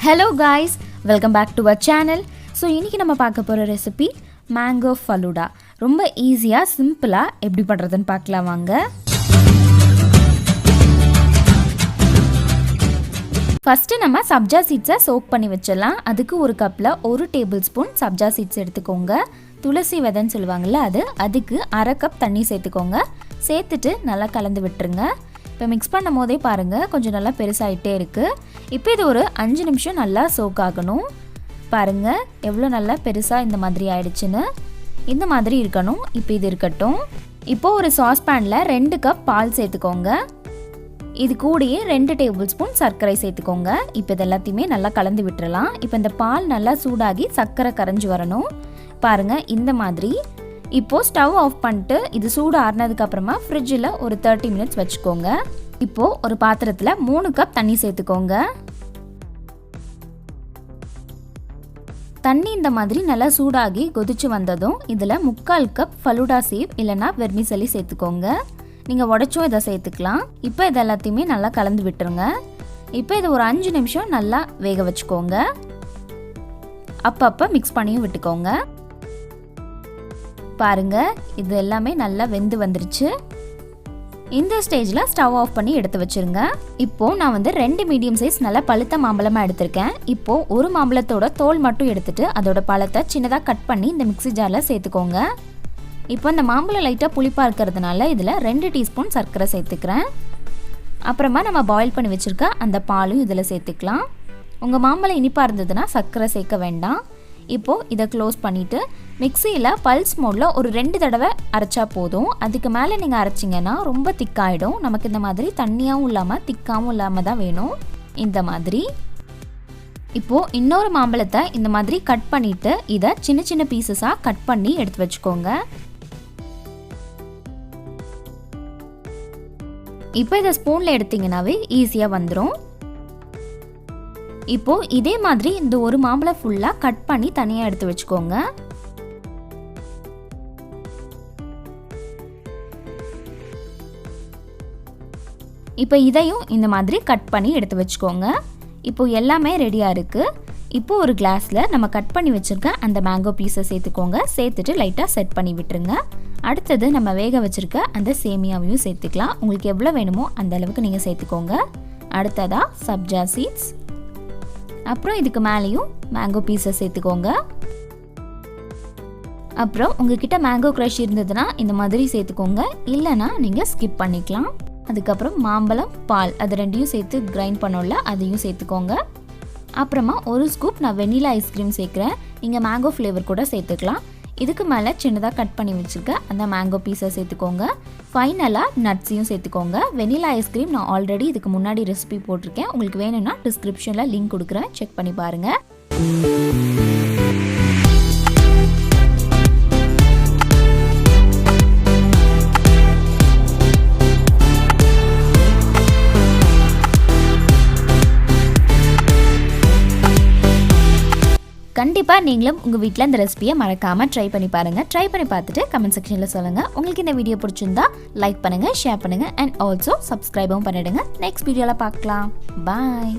Hello guys, welcome back to our channel. So இன்னைக்கு நம்ம பார்க்க போற ரெசிபி Mango Falooda. ரொம்ப ஈஸியா சிம்பிளா எப்படி பண்றதுன்னு பார்க்கலாம் வாங்க. ஃபர்ஸ்ட் நம்ம சப்ஜா சீட்ஸை சோக் பண்ணி வச்சிடலாம். அதுக்கு ஒரு கப்ல 1 டேபிள்ஸ்பூன் சப்ஜா சீட்ஸ் எடுத்துக்கோங்க. துளசி விதைன்னு சொல்லுவாங்கல்ல அதுக்கு அரை கப் தண்ணி சேர்த்துக்கோங்க. சேர்த்துட்டு நல்லா கலந்து விட்டுருங்க. இப்போ மிக்ஸ் பண்ணும் போதே பாருங்கள் கொஞ்சம் நல்லா பெருசாகிட்டே இருக்குது. இப்போ இது ஒரு 5 நிமிஷம் நல்லா சோக் ஆகணும். பாருங்கள் எவ்வளோ நல்லா பெருசாக இந்த மாதிரி ஆயிடுச்சுன்னு. இந்த மாதிரி இருக்கணும். இப்போ இது இருக்கட்டும். இப்போது ஒரு சாஸ்பேனில் 2 கப் பால் சேர்த்துக்கோங்க. இது கூடயே 2 டேபிள் ஸ்பூன் சர்க்கரை சேர்த்துக்கோங்க. இப்போ இது எல்லாத்தையுமே நல்லா கலந்து விட்டுறலாம். இப்போ இந்த பால் நல்லா சூடாகி சர்க்கரை கரைஞ்சி வரணும். பாருங்கள் இந்த மாதிரி. இப்போது ஸ்டவ் ஆஃப் பண்ணிட்டு இது சூடு ஆறுனதுக்கு அப்புறமா ஃப்ரிட்ஜில் ஒரு 30 மினிட்ஸ் வச்சுக்கோங்க. இப்போது ஒரு பாத்திரத்தில் 3 கப் தண்ணி சேர்த்துக்கோங்க. தண்ணி இந்த மாதிரி நல்லா சூடாகி கொதிச்சு வந்ததும் இதில் 3/4 கப் ஃபலூடா சீவ் இல்லைனா வெர்மிcelli சேர்த்துக்கோங்க. நீங்கள் உடைச்சும் இதை சேர்த்துக்கலாம். இப்போ இது எல்லாத்தையுமே நல்லா கலந்து விட்டுருங்க. இப்போ இது ஒரு 5 நிமிஷம் நல்லா வேக வச்சுக்கோங்க. அப்பப்போ மிக்ஸ் பண்ணியும் விட்டுக்கோங்க. பாருங்க இது எல்லாமே நல்லா வெந்து வந்துருச்சு. இந்த ஸ்டேஜில் ஸ்டவ் ஆஃப் பண்ணி எடுத்து வச்சுருங்க. இப்போது நான் 2 மீடியம் சைஸ் நல்லா பழுத்த மாம்பழமாக எடுத்திருக்கேன். இப்போது ஒரு மாம்பழத்தோட தோல் மட்டும் எடுத்துட்டு அதோட பழத்தை சின்னதாக கட் பண்ணி இந்த மிக்ஸி ஜாரில் சேர்த்துக்கோங்க. இப்போ இந்த மாம்பழம் லைட்டாக புளிப்பாக இருக்கிறதுனால இதில் 2 டீஸ்பூன் சர்க்கரை சேர்த்துக்கிறேன். அப்புறமா நம்ம பாயில் பண்ணி வச்சுருக்க அந்த பாலும் இதில் சேர்த்துக்கலாம். உங்கள் மாம்பழம் இனிப்பாக இருந்ததுன்னா சர்க்கரை சேர்க்க வேண்டாம். இப்போது இதை க்ளோஸ் பண்ணிவிட்டு மிக்சியில் பல்ஸ் மோடில் ஒரு 2 தடவை அரைச்சா போதும். அதுக்கு மேலே நீங்கள் அரைச்சிங்கன்னா ரொம்ப திக்காயிடும். நமக்கு இந்த மாதிரி தண்ணியாகவும் இல்லாமல் திக்காகவும் இல்லாமல் தான் வேணும். இந்த மாதிரி. இப்போது இன்னொரு மாம்பழத்தை இந்த மாதிரி கட் பண்ணிவிட்டு இதை சின்ன சின்ன பீசஸாக கட் பண்ணி எடுத்து வச்சுக்கோங்க. இப்போ இதை ஸ்பூனில் எடுத்திங்கனாவே ஈஸியாக வந்துடும். இப்போது இதே மாதிரி இந்த ஒரு மாம்பழம் ஃபுல்லாக கட் பண்ணி தனியாக எடுத்து வச்சுக்கோங்க. இப்போ இதையும் இந்த மாதிரி கட் பண்ணி எடுத்து வச்சுக்கோங்க. இப்போது எல்லாமே ரெடியாக இருக்குது. இப்போது ஒரு கிளாஸில் நம்ம கட் பண்ணி வச்சுருக்க அந்த மேங்கோ பீஸை சேர்த்துக்கோங்க. சேர்த்துட்டு லைட்டாக செட் பண்ணி விட்டுருங்க. அடுத்தது நம்ம வேக வச்சுருக்க அந்த சேமியாவையும் சேர்த்துக்கலாம். உங்களுக்கு எவ்வளோ வேணுமோ அந்த அளவுக்கு நீங்கள் சேர்த்துக்கோங்க. அடுத்ததாக சப்ஜா சீட்ஸ், அப்புறம் இதுக்கு மேலேயும் மேங்கோ பீஸை சேர்த்துக்கோங்க. அப்புறம் உங்ககிட்ட மேங்கோ க்ரஷ் இருந்ததுன்னா இந்த மாதிரி சேர்த்துக்கோங்க. இல்லைனா நீங்கள் ஸ்கிப் பண்ணிக்கலாம். அதுக்கப்புறம் மாம்பழம், பால் அது 2யும் சேர்த்து கிரைண்ட் பண்ணோம்ல அதையும் சேர்த்துக்கோங்க. அப்புறமா ஒரு ஸ்கூப் நான் வெனிலா ஐஸ்கிரீம் சேர்க்குறேன். நீங்கள் மேங்கோ ஃப்ளேவர் கூட சேர்த்துக்கலாம். இதுக்கு மேலே சின்னதாக கட் பண்ணி வச்சுருக்க அந்த மேங்கோ பீஸை சேர்த்துக்கோங்க. ஃபைனலாக நட்ஸையும் சேர்த்துக்கோங்க. வெனிலா ஐஸ்கிரீம் நான் ஆல்ரெடி இதுக்கு முன்னாடி ரெசிபி போட்டிருக்கேன். உங்களுக்கு வேணும்னா டிஸ்கிரிப்ஷனில் லிங்க் கொடுக்குறேன், செக் பண்ணி பாருங்கள். கண்டிப்பாக நீங்களும் உங்கள் வீட்டில் இந்த ரெசிபியை மறக்காமல் ட்ரை பண்ணி பாருங்கள். ட்ரை பண்ணி பார்த்துட்டு கமெண்ட் செக்ஷனில் சொல்லுங்கள். உங்களுக்கு இந்த வீடியோ பிடிச்சிருந்தா லைக் பண்ணுங்கள், ஷேர் பண்ணுங்கள் அண்ட் ஆல்சோ சப்ஸ்கிரைபும் பண்ணிவிடுங்க. நெக்ஸ்ட் வீடியோவில் பார்க்கலாம். பாய்.